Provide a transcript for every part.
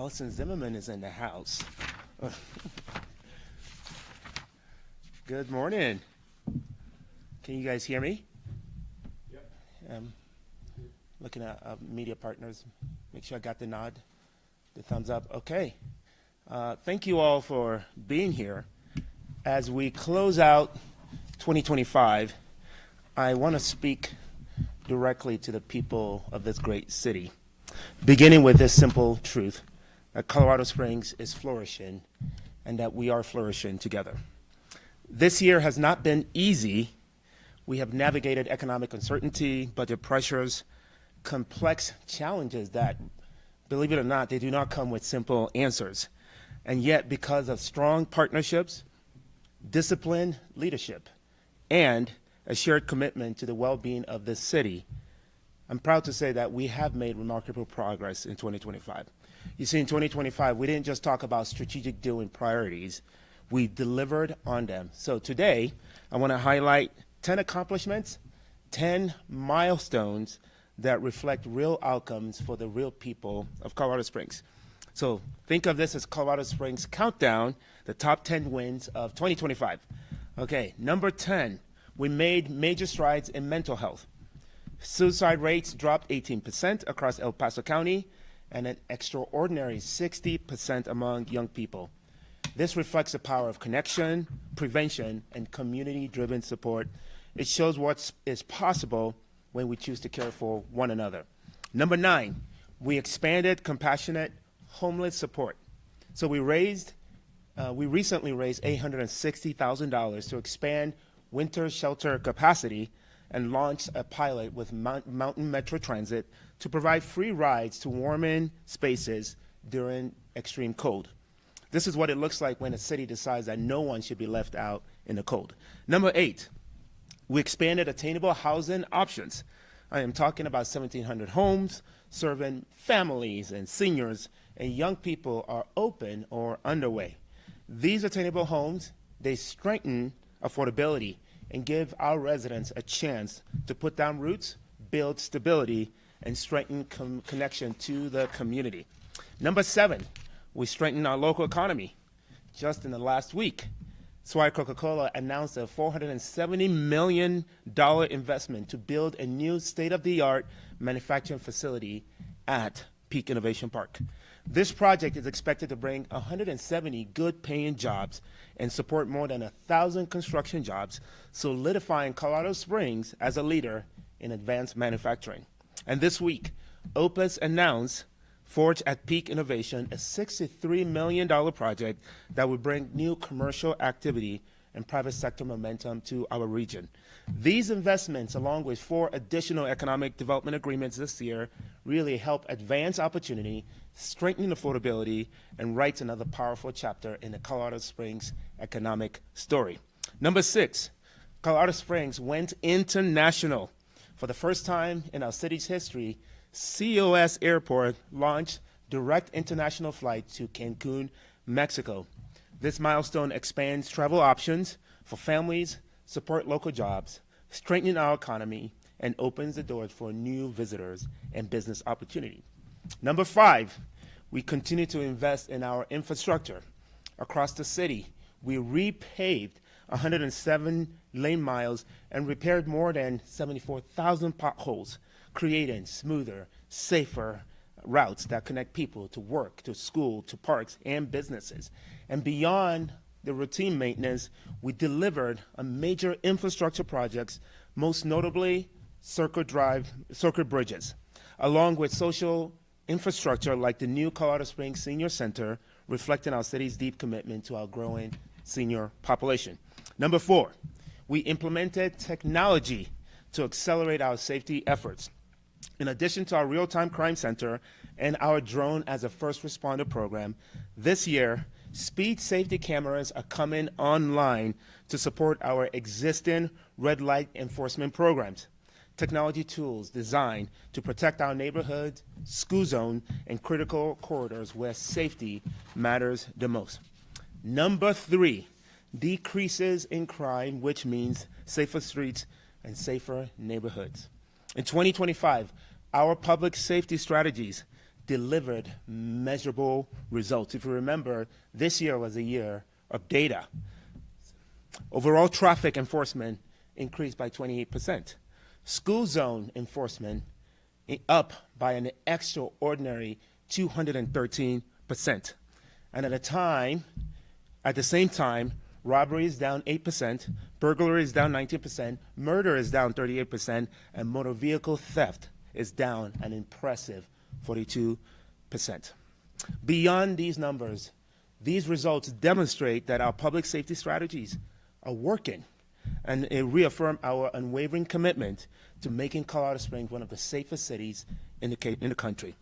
Allison Zimmerman is in the house. Good morning. Can you guys hear me? Yep. Looking at media partners. Make sure I got the nod, the thumbs up. Okay. Thank you all for being here. As we close out 2025, I want to speak directly to the people of this great city, beginning with this simple truth, that Colorado Springs is flourishing and that we are flourishing together. This year has not been easy. We have navigated economic uncertainty, budget pressures, complex challenges that, believe it or not, they do not come with simple answers. And yet, because of strong partnerships, disciplined leadership, and a shared commitment to the well-being of this city, I'm proud to say that we have made remarkable progress in 2025. You see, in 2025, we didn't just talk about strategic doing priorities, we delivered on them. So today, I want to highlight 10 accomplishments, 10 milestones that reflect real outcomes for the real people of Colorado Springs. So think of this as Colorado Springs Countdown, the top 10 wins of 2025. Okay, number 10, we made major strides in mental health. Suicide rates dropped 18% across El Paso County and an extraordinary 60% among young people. This reflects the power of connection, prevention, and community-driven support. It shows what is possible when we choose to care for one another. Number 9, we expanded compassionate homeless support. So we recently raised $860,000 to expand winter shelter capacity and launched a pilot with Mountain Metro Transit to provide free rides to warming spaces during extreme cold. This is what it looks like when a city decides that no one should be left out in the cold. Number 8, we expanded attainable housing options. I am talking about 1,700 homes serving families and seniors, and young people are open or underway. These attainable homes, they strengthen affordability and give our residents a chance to put down roots, build stability, and strengthen connection to the community. Number 7, we strengthen our local economy. Just in the last week, Swire Coca-Cola announced a $470 million investment to build a new state-of-the-art manufacturing facility at Peak Innovation Park. This project is expected to bring 170 good-paying jobs and support more than 1,000 construction jobs, solidifying Colorado Springs as a leader in advanced manufacturing. And this week, Opus announced Forge at Peak Innovation, a $63 million project that would bring new commercial activity and private sector momentum to our region. These investments, along with 4 additional economic development agreements this year, really help advance opportunity, strengthen affordability, and write another powerful chapter in the Colorado Springs economic story. Number 6, Colorado Springs went international. For the first time in our city's history, COS Airport launched direct international flight to Cancun, Mexico. This milestone expands travel options for families, support local jobs, strengthen our economy, and opens the doors for new visitors and business opportunity. Number 5, we continue to invest in our infrastructure. Across the city, we repaved 107 lane miles and repaired more than 74,000 potholes, creating smoother, safer routes that connect people to work, to school, to parks, and businesses. And beyond the routine maintenance, we delivered on major infrastructure projects, most notably circuit bridges, along with social infrastructure like the new Colorado Springs Senior Center, reflecting our city's deep commitment to our growing senior population. Number 4, we implemented technology to accelerate our safety efforts. In addition to our real-time crime center and our drone as a first responder program, this year, speed safety cameras are coming online to support our existing red light enforcement programs. Technology tools designed to protect our neighborhoods, school zone, and critical corridors where safety matters the most. Number 3, decreases in crime, which means safer streets and safer neighborhoods. In 2025, our public safety strategies delivered measurable results. If you remember, this year was a year of data. Overall traffic enforcement increased by 28%. School zone enforcement up by an extraordinary 213%. And at the same time, robbery is down 8%, burglary is down 19%, murder is down 38%, and motor vehicle theft is down an impressive 42%. Beyond these numbers, these results demonstrate that our public safety strategies are working, and it reaffirms our unwavering commitment to making Colorado Springs one of the safest cities in the country.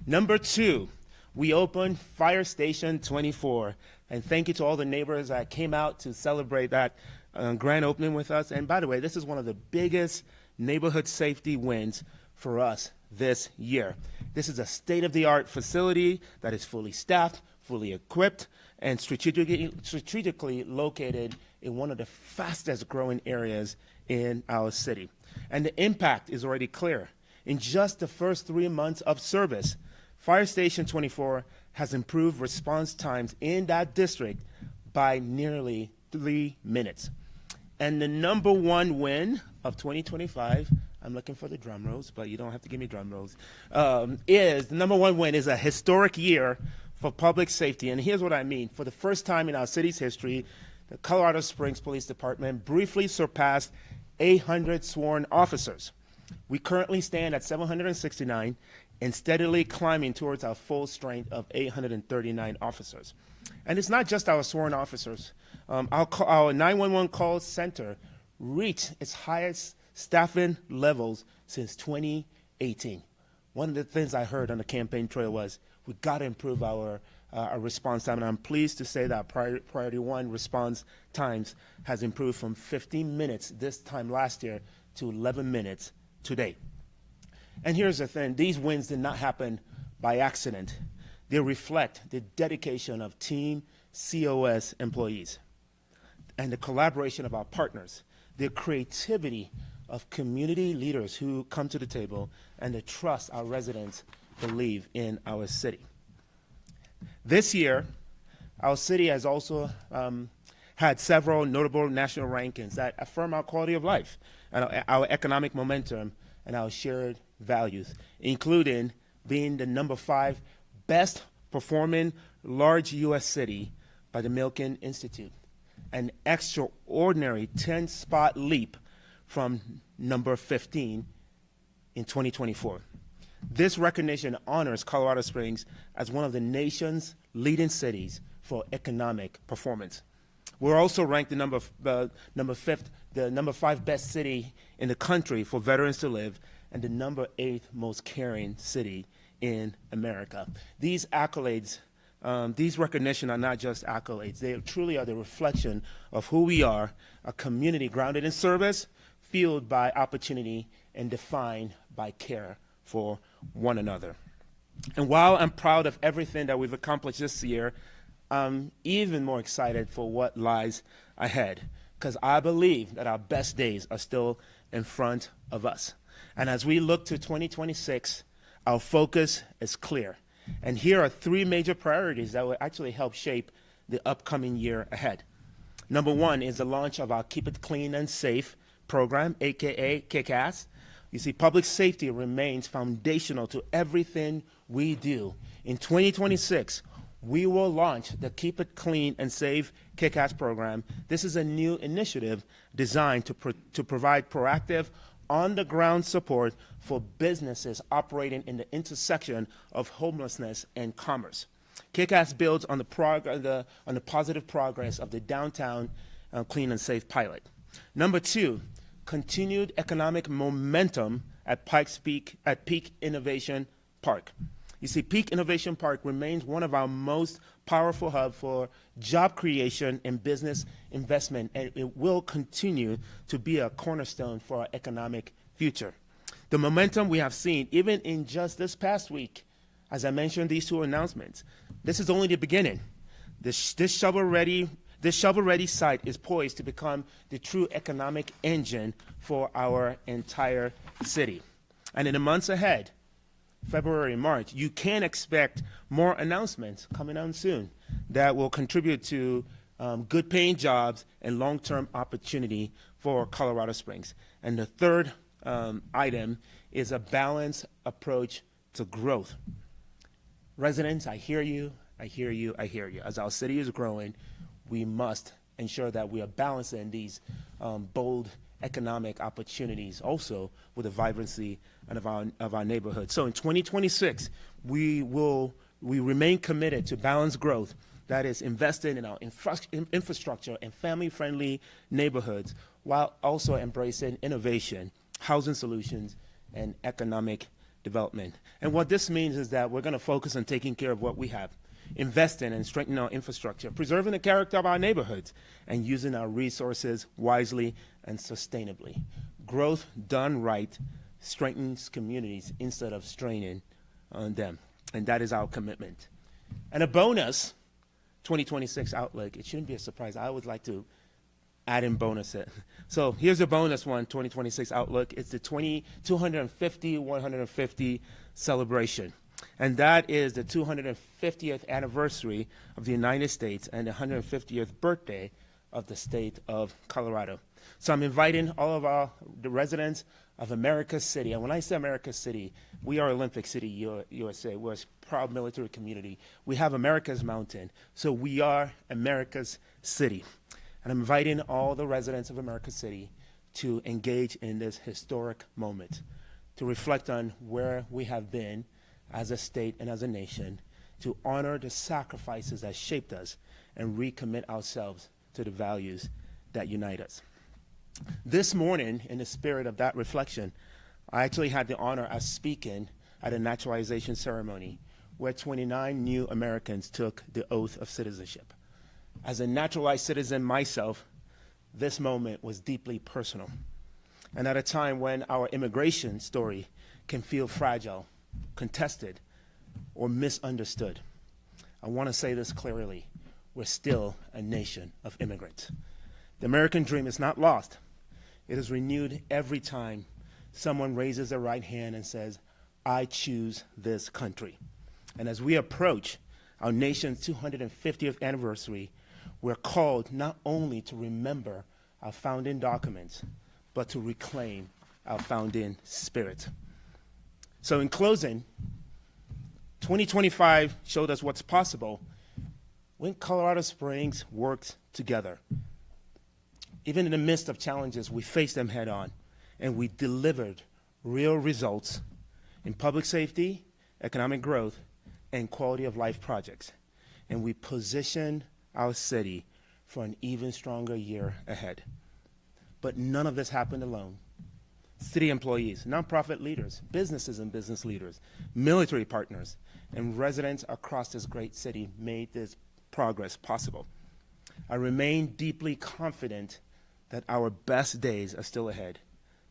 Number 2, we opened Fire Station 24, and thank you to all the neighbors that came out to celebrate that grand opening with us. And by the way, this is one of the biggest neighborhood safety wins for us this year. This is a state-of-the-art facility that is fully staffed, fully equipped, and strategically located in one of the fastest growing areas in our city. And the impact is already clear. In just the first 3 months of service, Fire Station 24 has improved response times in that district by nearly 3 minutes. And the number 1 win of 2025, I'm looking for the drum rolls, but you don't have to give me drum rolls, is the number 1 win is a historic year for public safety. And here's what I mean. For the first time in our city's history, the Colorado Springs Police Department briefly surpassed 800 sworn officers. We currently stand at 769 and steadily climbing towards our full strength of 839 officers. And it's not just our sworn officers. Our 911 call center reached its highest staffing levels since 2018. One of the things I heard on the campaign trail was, we got to improve our response time, and I'm pleased to say that Priority 1 response times has improved from 15 minutes this time last year to 11 minutes today. And here's the thing, these wins did not happen by accident. They reflect the dedication of Team COS employees and the collaboration of our partners, the creativity of community leaders who come to the table, and the trust our residents believe in our city. This year, our city has also had several notable national rankings that affirm our quality of life, and our economic momentum, and our shared values, including being the number 5 best performing large U.S. city by the Milken Institute, an extraordinary 10-spot leap from number 15 in 2024. This recognition honors Colorado Springs as one of the nation's leading cities for economic performance. We're also ranked the number 5 best city in the country for veterans to live, and the number 8 most caring city in America. These accolades, these recognitions are not just accolades. They truly are the reflection of who we are, a community grounded in service, fueled by opportunity, and defined by care for one another. And while I'm proud of everything that we've accomplished this year, I'm even more excited for what lies ahead, because I believe that our best days are still in front of us. And as we look to 2026, our focus is clear. And here are 3 major priorities that will actually help shape the upcoming year ahead. Number 1 is the launch of our Keep It Clean and Safe program, aka KCAS. You see, public safety remains foundational to everything we do. In 2026, we will launch the Keep It Clean and Safe KCAS program. This is a new initiative designed to provide proactive, on-the-ground support for businesses operating in the intersection of homelessness and commerce. KCAS builds on the positive progress of the downtown Clean and Safe pilot. Number 2, continued economic momentum at Peak Innovation Park. You see, Peak Innovation Park remains one of our most powerful hubs for job creation and business investment, and it will continue to be a cornerstone for our economic future. The momentum we have seen, even in just this past week, as I mentioned these 2 announcements, this is only the beginning. This shovel-ready site is poised to become the true economic engine for our entire city. And in the months ahead, February, and March, you can expect more announcements coming out soon that will contribute to good paying jobs and long-term opportunity for Colorado Springs. And the third item is a balanced approach to growth. Residents, I hear you, I hear you, I hear you. As our city is growing, we must ensure that we are balancing these bold economic opportunities also with the vibrancy of our neighborhood. So in 2026, we remain committed to balanced growth that is invested in our infrastructure and family-friendly neighborhoods while also embracing innovation, housing solutions, and economic development. And what this means is that we're going to focus on taking care of what we have, investing and strengthening our infrastructure, preserving the character of our neighborhoods, and using our resources wisely and sustainably. Growth done right strengthens communities instead of straining on them. And that is our commitment. And a bonus 2026 outlook, it shouldn't be a surprise. I always like to add in bonus it. So here's a bonus one, 2026 outlook. It's the 250-150 celebration. And that is the 250th anniversary of the United States and the 150th birthday of the state of Colorado. So I'm inviting all of the residents of America City. And when I say America City, we are Olympic City, USA. We're a proud military community. We have America's mountain. So we are America's city. And I'm inviting all the residents of America City to engage in this historic moment, to reflect on where we have been as a state and as a nation, to honor the sacrifices that shaped us and recommit ourselves to the values that unite us. This morning, in the spirit of that reflection, I actually had the honor of speaking at a naturalization ceremony where 29 new Americans took the oath of citizenship. As a naturalized citizen myself, this moment was deeply personal. And at a time when our immigration story can feel fragile, contested, or misunderstood, I want to say this clearly. We're still a nation of immigrants. The American dream is not lost. It is renewed every time someone raises their right hand and says, I choose this country. And as we approach our nation's 250th anniversary, we're called not only to remember our founding documents, but to reclaim our founding spirit. So in closing, 2025 showed us what's possible when Colorado Springs worked together. Even in the midst of challenges, we faced them head on, and we delivered real results in public safety, economic growth, and quality of life projects. And we positioned our city for an even stronger year ahead. But none of this happened alone. City employees, nonprofit leaders, businesses and business leaders, military partners, and residents across this great city made this progress possible. I remain deeply confident that our best days are still ahead.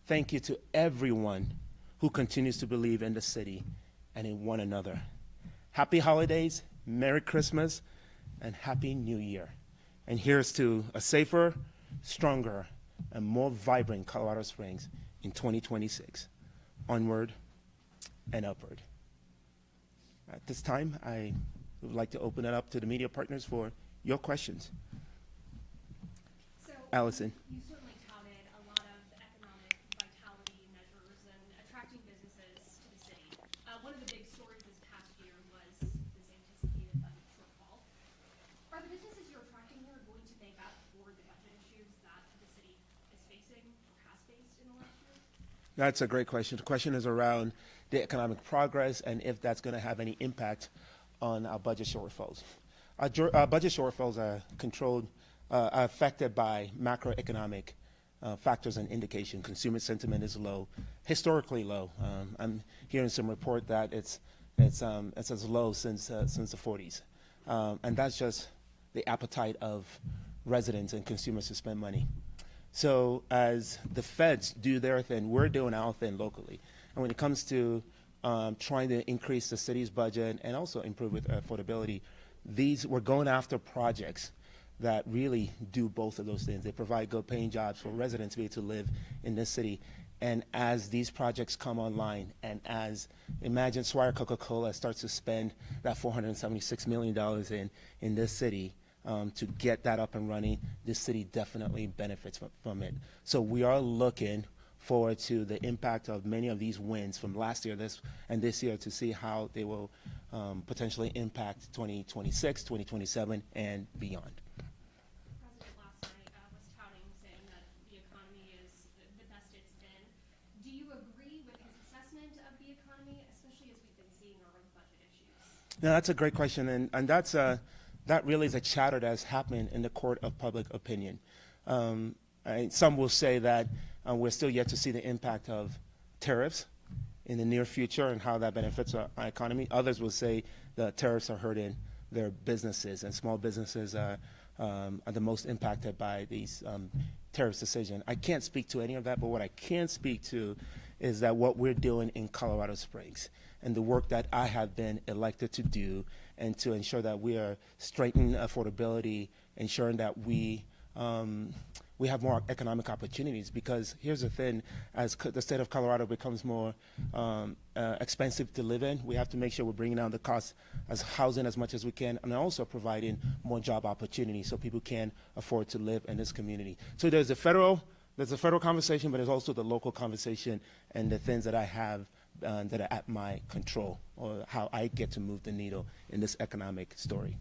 Thank you to everyone who continues to believe in the city and in one another. Happy holidays, Merry Christmas, and Happy New Year. And here's to a safer, stronger, and more vibrant Colorado Springs in 2026. Onward and upward. At this time, I would like to open it up to the media partners for your questions. So, Allison. You certainly touted a lot of economic vitality measures and attracting businesses to the city. One of the big stories this past year was this anticipated budget shortfall. Are the businesses you're attracting here going to make up for the budget issues that the city is facing or has faced in the last year? That's a great question. The question is around the economic progress and if that's going to have any impact on our budget shortfalls. Our budget shortfalls are controlled, are affected by macroeconomic factors and indication. Consumer sentiment is low, historically low. I'm hearing some report that it's as low since the 40s, and that's just the appetite of residents and consumers to spend money. So as the feds do their thing, we're doing our thing locally. And when it comes to trying to increase the city's budget and also improve with affordability, we're going after projects that really do both of those things. They provide good paying jobs for residents to be able to live in this city And as these projects come online, and as imagine Swire Coca-Cola starts to spend that $476 million in this city to get that up and running, this city definitely benefits from it. So we are looking forward to the impact of many of these wins from last year and this year to see how they will potentially impact 2026, 2027, and beyond. President last night was touting, saying that the economy is the best it's been. Do you agree with his assessment of the economy, especially as we've been seeing our own budget issues? No, that's a great question, and that really is a chatter that has happened in the court of public opinion. Some will say that we're still yet to see the impact of tariffs in the near future and how that benefits our economy. Others will say the tariffs are hurting their businesses, and small businesses are the most impacted by these tariffs decisions. I can't speak to any of that, but what I can speak to is that what we're doing in Colorado Springs and the work that I have been elected to do, and to ensure that we are strengthening affordability, ensuring that we have more economic opportunities. Because here's the thing, as the state of Colorado becomes more expensive to live in, we have to make sure we're bringing down the cost as housing as much as we can, and also providing more job opportunities so people can afford to live in this community. So there's a federal conversation, but there's also the local conversation and the things that I have that are at my control, or how I get to move the needle in this economic story.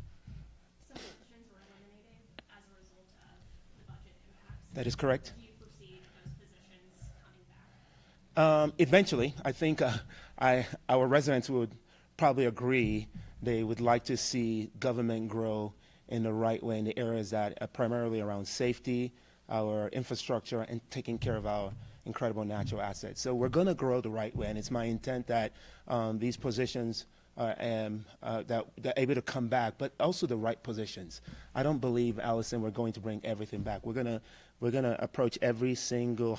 Some positions were eliminated as a result of the budget impacts. That is correct. Do you foresee those positions coming back? Eventually, I think our residents would probably agree. They would like to see government grow in the right way in the areas that are primarily around safety, our infrastructure, and taking care of our incredible natural assets. So we're going to grow the right way, and it's my intent that these positions that they're able to come back, but also the right positions. I don't believe, Allison, we're going to bring everything back. We're gonna approach every single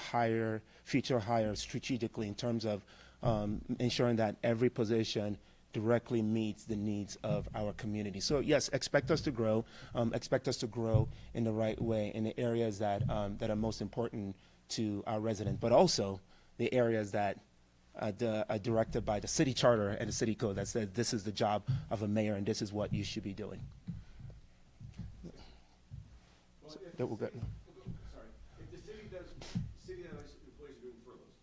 future hire strategically in terms of ensuring that every position directly meets the needs of our community. So yes, expect us to grow. Expect us to grow in the right way in the areas that are most important to our residents, but also the areas that are directed by the city charter and the city code that says this is the job of a mayor and this is what you should be doing. Well, That will go. sorry. If the city has employees doing furloughs,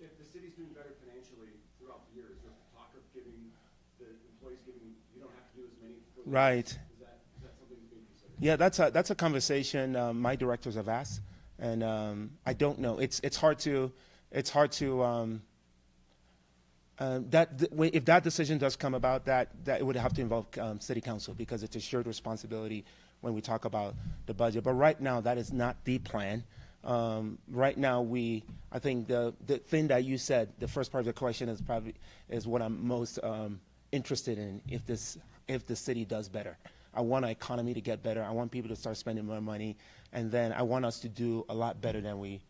if the city's doing better financially throughout the year, is there talk of giving the employees you don't have to do as many furloughs? Right. Is that something that's being considered? Yeah, that's a conversation my directors have asked, and I don't know. It's hard to if that decision does come about, that it would have to involve city council, because it's a shared responsibility when we talk about the budget. But right now, that is not the plan. Right now, I think the thing that you said, the first part of the question is what I'm most interested in. If the city does better, I want our economy to get better. I want people to start spending more money, and then I want us to do a lot better than we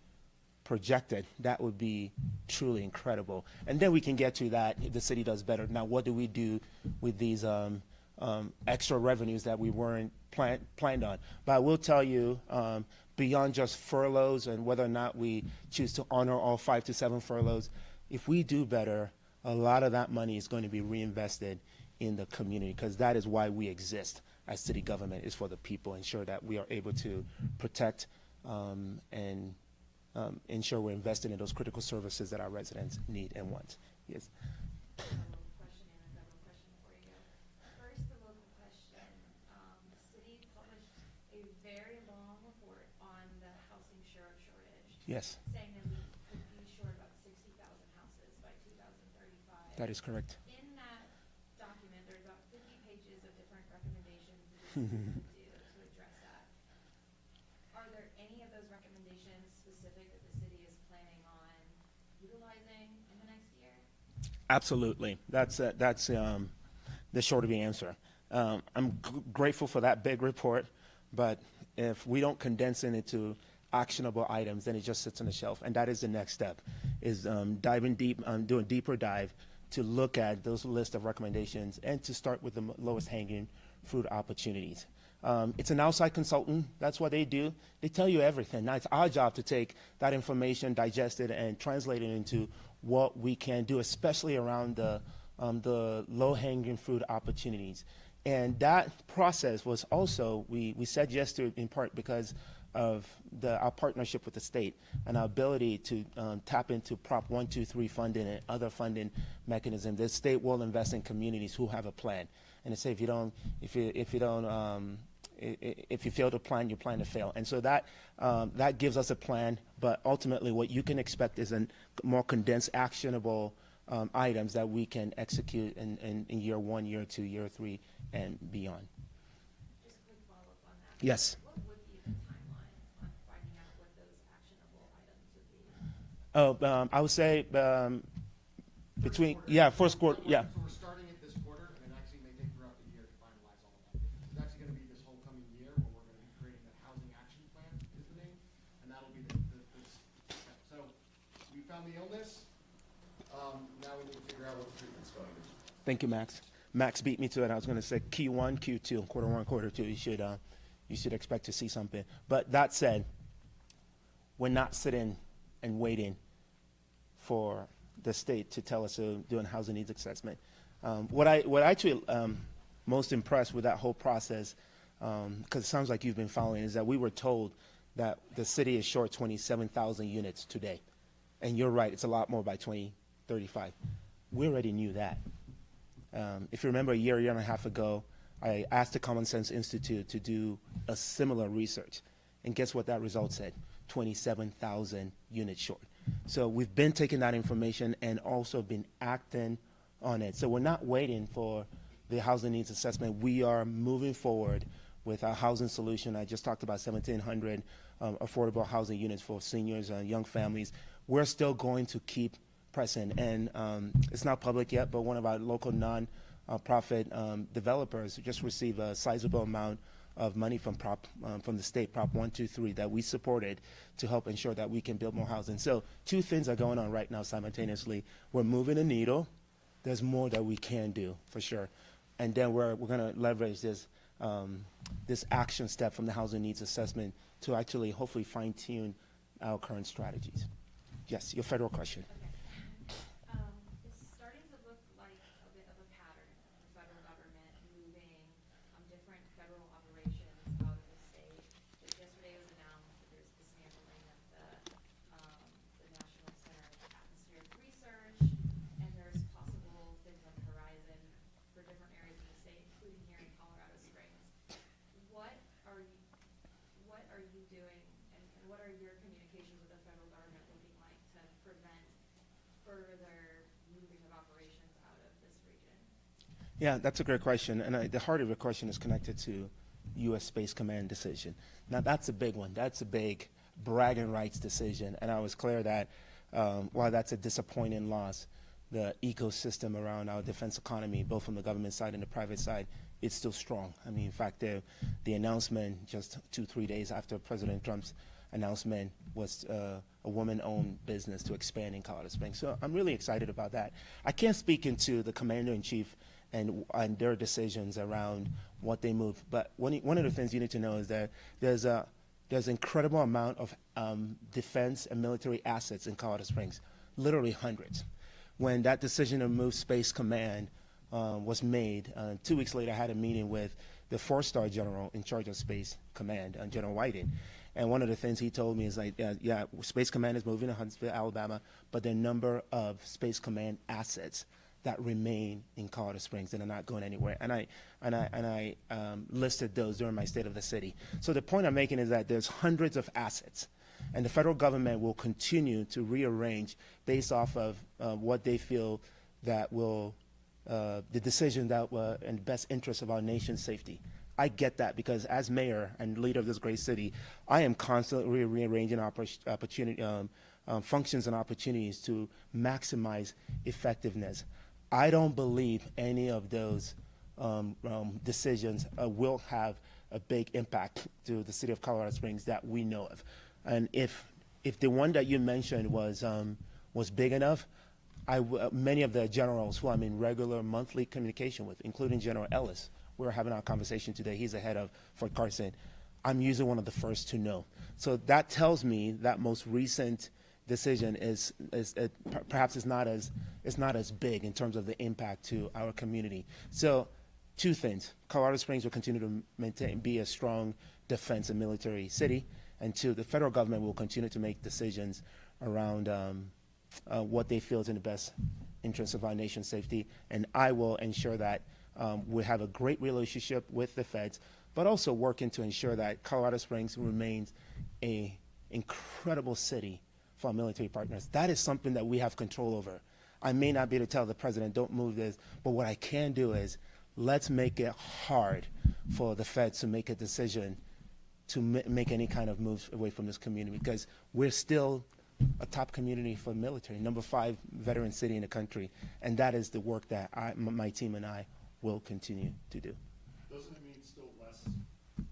projected. That would be truly incredible. And then we can get to that if the city does better. Now, what do we do with these extra revenues that we weren't planned on? But I will tell you, beyond just furloughs and whether or not we choose to honor all 5 to 7 furloughs, if we do better, a lot of that money is going to be reinvested in the community, because that is why we exist as city government, is for the people, ensure that we are able to protect and ensure we're investing in those critical services that our residents need and want. Yes. A local question and a federal question for you. First, the local question. The city published a very long report on the housing shortage, Yes, saying that we could be short about 60,000 houses by 2035. that is correct. In that document, there's about 50 pages of different recommendations that the city could do to address that. Are there any of those recommendations specific that the city is planning on utilizing in the next year? Absolutely. That's the short of the answer. I'm grateful for that big report, but if we don't condense it into actionable items, then it just sits on the shelf. And that is the next step, is diving deep, doing a deeper dive to look at those list of recommendations and to start with the lowest hanging fruit opportunities. It's an outside consultant. That's what they do. They tell you everything. Now it's our job to take that information, digest it, and translate it into what we can do, especially around the low-hanging fruit opportunities. And that process was also, we said yes to it in part because of our partnership with the state and our ability to tap into Prop 123 funding and other funding mechanisms. The state will invest in communities who have a plan. And they say if you fail to plan, you plan to fail. And so that gives us a plan, but ultimately what you can expect is a more condensed, actionable items that we can execute in year 1, year 2, year 3, and beyond. Just a quick follow-up on that. Yes. What would be the timeline on finding out what those actionable items would be? I would say first quarter, yeah. So we're starting it this quarter, and it actually may take throughout the year to finalize all of that. It's actually going to be this whole coming year where we're going to be creating the housing action plan is the name, and that'll be the step. So we found the illness. Now we need to figure out what the treatment's going to be. Thank you, Max. Max beat me to it. I was going to say Q1, Q2, quarter 1, quarter 2. You should expect to see something. But that said, we're not sitting and waiting for the state to tell us to do a housing needs assessment. What actually most impressed with that whole process, because it sounds like you've been following, is that we were told that the city is short 27,000 units today. And you're right, it's a lot more by 2035. We already knew that. If you remember a year and a half ago, I asked the Common Sense Institute to do a similar research. And guess what that result said? 27,000 units short. So we've been taking that information and also been acting on it. So we're not waiting for the housing needs assessment. We are moving forward with our housing solution. I just talked about 1,700 affordable housing units for seniors and young families. We're still going to keep pressing. And it's not public yet, but one of our local non-profit developers just received a sizable amount of money from the state, Prop 123, that we supported to help ensure that we can build more housing. So 2 things are going on right now simultaneously. We're moving a needle. There's more that we can do, for sure. And then we're going to leverage this action step from the housing needs assessment to actually hopefully fine-tune our current strategies. Yes, your federal question. It's starting to look like a bit of a pattern of the federal government moving different federal operations out of the state. Just yesterday it was announced that there's dismantling of the National Center for Atmospheric Research, and there's possible things on the horizon for different areas of the state, including here in Colorado Springs. What are you doing, and what are your communications with the federal government looking like to prevent further moving of operations out of this region? Yeah, that's a great question. And the heart of your question is connected to U.S. Space Command decision. Now, that's a big one. That's a big bragging rights decision. And I was clear that while that's a disappointing loss, the ecosystem around our defense economy, both from the government side and the private side, it's still strong. I mean, in fact, the announcement just 2-3 days after President Trump's announcement was a woman-owned business to expand in Colorado Springs. So I'm really excited about that. I can't speak into the commander-in-chief and their decisions around what they move, but one of the things you need to know is that there's an incredible amount of defense and military assets in Colorado Springs, literally hundreds. When that decision to move Space Command was made, 2 weeks later I had a meeting with the 4-star general in charge of Space Command, General Whiting. And one of the things he told me is like, yeah, Space Command is moving to Huntsville, Alabama, but the number of Space Command assets that remain in Colorado Springs and are not going anywhere. And I listed those during my State of the City. So the point I'm making is that there's hundreds of assets, and the federal government will continue to rearrange based off of what they feel that will the decision that were in the best interest of our nation's safety. I get that because as mayor and leader of this great city, I am constantly rearranging functions and opportunities to maximize effectiveness. I don't believe any of those decisions will have a big impact to the city of Colorado Springs that we know of. And if the one that you mentioned was big enough, many of the generals who I'm in regular monthly communication with, including General Ellis, we were having our conversation today. He's the head of Fort Carson. I'm usually one of the first to know. So that tells me that most recent decision is perhaps it's not as big in terms of the impact to our community. So, two things: Colorado Springs will continue to be a strong defense and military city, and two, the federal government will continue to make decisions around what they feel is in the best interest of our nation's safety. And I will ensure that we have a great relationship with the feds, but also working to ensure that Colorado Springs remains an incredible city for our military partners. That is something that we have control over. I may not be able to tell the president, don't move this, but what I can do is let's make it hard for the feds to make a decision to make any kind of moves away from this community, because we're still a top community for military, number 5 veteran city in the country, and that is the work that my team and I will continue to do. Doesn't it mean still less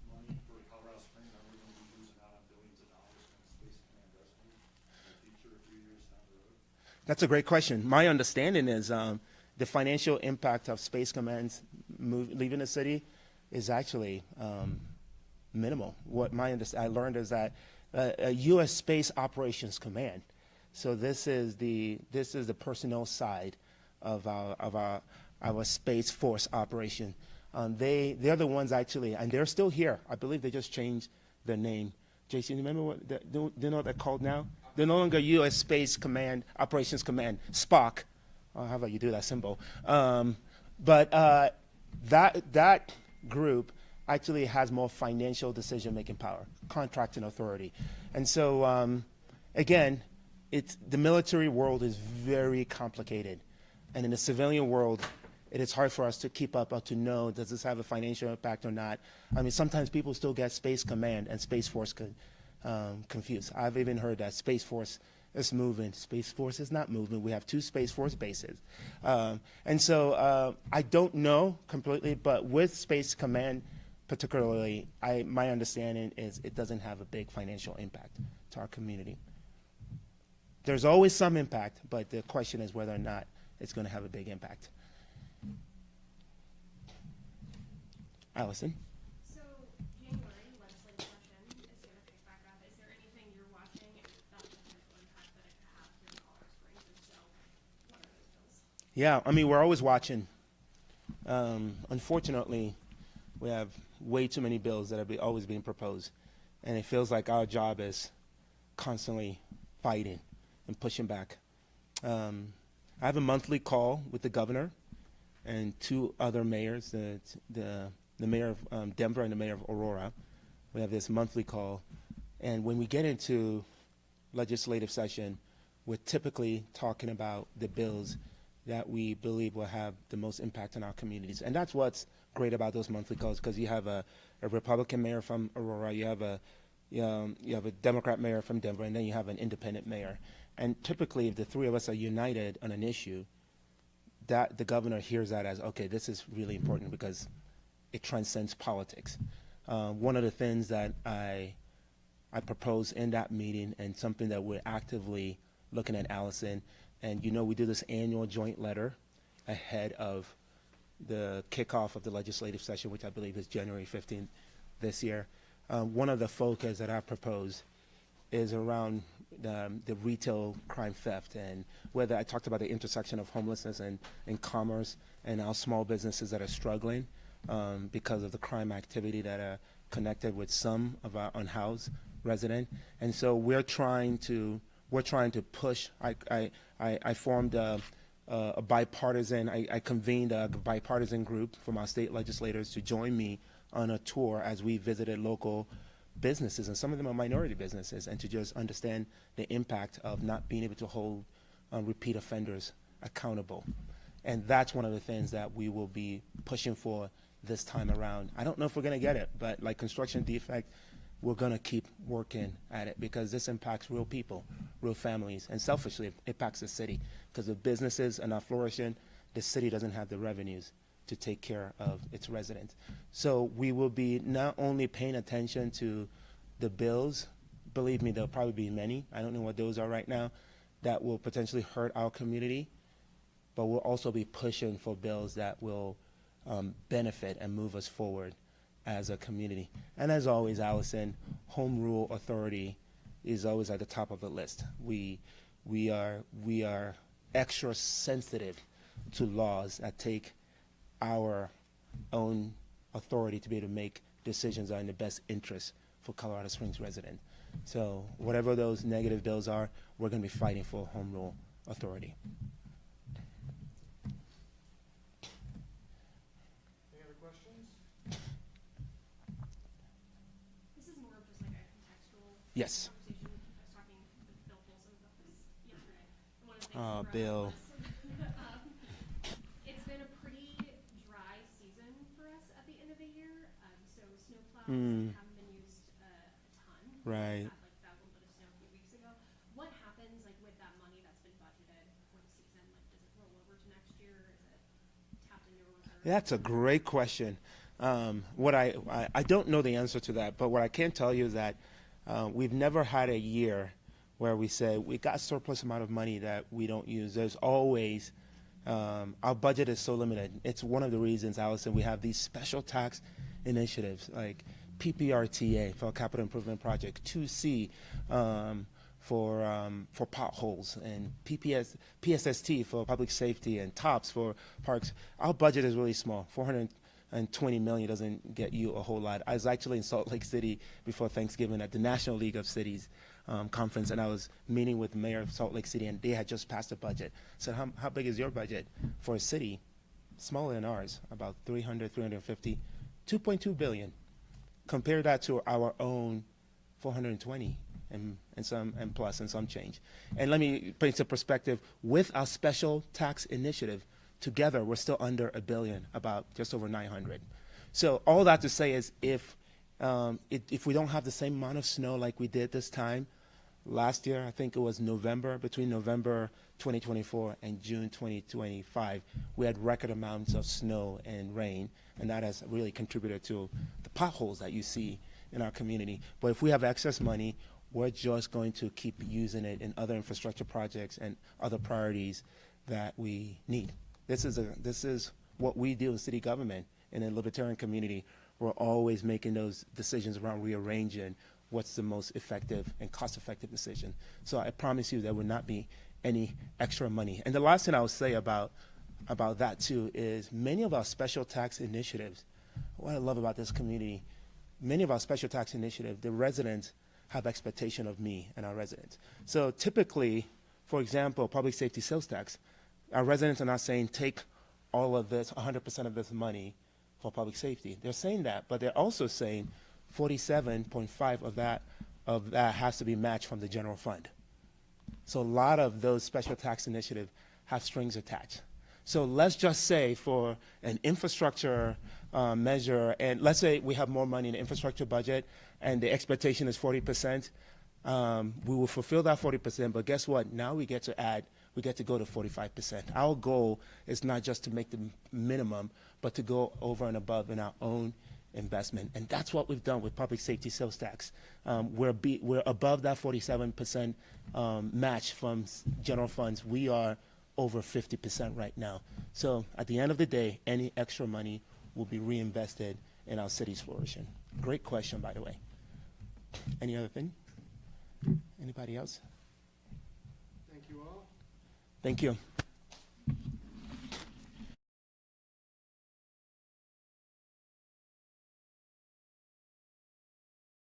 money for Colorado Springs? Are we going to be losing out on billions of dollars from Space Command Rescue in the future, a few years down the road? That's a great question. My understanding is the financial impact of Space Command's leaving the city is actually minimal. What I learned is that a U.S. Space Operations Command. So this is the personnel side of our Space Force operation. They're the ones actually, and they're still here. I believe they just changed their name. Jason, you remember what? Do you know what they're called now? They're no longer U.S. Space Command Operations Command, SPOC. Oh, how about you do that symbol? But that group actually has more financial decision-making power, contracting authority. And so, again, the military world is very complicated. And in the civilian world, it is hard for us to keep up or to know, does this have a financial impact or not? I mean, sometimes people still get Space Command and Space Force confused. I've even heard that Space Force is moving. Space Force is not moving. We have 2 Space Force bases. And so I don't know completely, but with Space Command particularly, my understanding is it doesn't have a big financial impact to our community. There's always some impact, but the question is whether or not it's going to have a big impact. Allison? So January legislative session is going to pick back up. Is there anything you're watching about the potential impact that it could have here in Colorado Springs? If so, what are those bills? Yeah, I mean, we're always watching. Unfortunately, we have way too many bills that are always being proposed, and it feels like our job is constantly fighting and pushing back. I have a monthly call with the governor and 2 other mayors, the mayor of Denver and the mayor of Aurora. We have this monthly call, and when we get into legislative session, we're typically talking about the bills that we believe will have the most impact on our communities. And that's what's great about those monthly calls, because you have a Republican mayor from Aurora, you have a Democrat mayor from Denver, and then you have an independent mayor. And typically, if the 3 of us are united on an issue, that the governor hears that as, okay, this is really important because it transcends politics. One of the things that I proposed in that meeting, and something that we're actively looking at, Allison, and we do this annual joint letter ahead of the kickoff of the legislative session, which I believe is January 15th this year. One of the focus that I proposed is around the retail crime theft, and whether I talked about the intersection of homelessness and commerce, and our small businesses that are struggling because of the crime activity that are connected with some of our unhoused residents. And so we're trying to push. I formed a bipartisan, I convened a bipartisan group from our state legislators to join me on a tour as we visited local businesses, and some of them are minority businesses, and to just understand the impact of not being able to hold repeat offenders accountable. And that's one of the things that we will be pushing for this time around. I don't know if we're going to get it, but like construction defect, we're going to keep working at it, because this impacts real people, real families, and selfishly it impacts the city, because if businesses are not flourishing, the city doesn't have the revenues to take care of its residents. So we will be not only paying attention to the bills, believe me, there'll probably be many, I don't know what those are right now, that will potentially hurt our community, but we'll also be pushing for bills that will benefit and move us forward as a community. And as always, Allison, home rule authority is always at the top of the list. We are extra sensitive to laws that take our own authority to be able to make decisions that are in the best interest for Colorado Springs residents. So whatever those negative bills are, we're going to be fighting for home rule authority. Any other questions? This is more of just like a contextual Yes. conversation. I was talking with Bill Folsom about this yesterday. And one of the things Oh, he brought up Bill. was, it's been a pretty dry season for us at the end of the year. So snowplows haven't been used a ton. Right. We had like that little bit of snow a few weeks ago. What happens like with that money that's been budgeted for the season? Like, does it roll over to next year? Is it tapped into a reserve? That's a great question. What I don't know the answer to that, but what I can tell you is that we've never had a year where we say we got surplus amount of money that we don't use. There's always our budget is so limited. It's one of the reasons, Allison, we have these special tax initiatives like PPRTA for capital improvement project, 2C for potholes, and PSST for public safety, and TOPS for parks. Our budget is really small. $420 million doesn't get you a whole lot. I was actually in Salt Lake City before Thanksgiving at the National League of Cities conference, and I was meeting with the mayor of Salt Lake City, and they had just passed a budget. I said, how big is your budget for a city smaller than ours? About 350, $2.2 billion. Compare that to our own 420 and some change. And let me put it into perspective, with our special tax initiative, together we're still under $1 billion, about just over 900. So all that to say is if we don't have the same amount of snow like we did this time last year, I think it was between November 2024 and June 2025, we had record amounts of snow and rain, and that has really contributed to the potholes that you see in our community. But if we have excess money, we're just going to keep using it in other infrastructure projects and other priorities that we need. This is what we do in city government in a libertarian community. We're always making those decisions around rearranging what's the most effective and cost-effective decision. So I promise you there will not be any extra money. And the last thing I would say about that too is many of our special tax initiatives, what I love about this community, many of our special tax initiatives, the residents have expectation of me and our residents. So typically, for example, public safety sales tax, our residents are not saying take all of this, 100% of this money for public safety. They're saying that, but they're also saying 47.5 of that has to be matched from the general fund. So a lot of those special tax initiatives have strings attached. So let's just say for an infrastructure measure, and let's say we have more money in the infrastructure budget and the expectation is 40%, we will fulfill that 40%, but guess what? Now we get to go to 45%. Our goal is not just to make the minimum, but to go over and above in our own investment. And that's what we've done with public safety sales tax. We're above that 47% match from general funds. We are over 50% right now. So at the end of the day, any extra money will be reinvested in our city's flourishing. Great question, by the way. Any other thing? Anybody else? Thank you all. Thank you.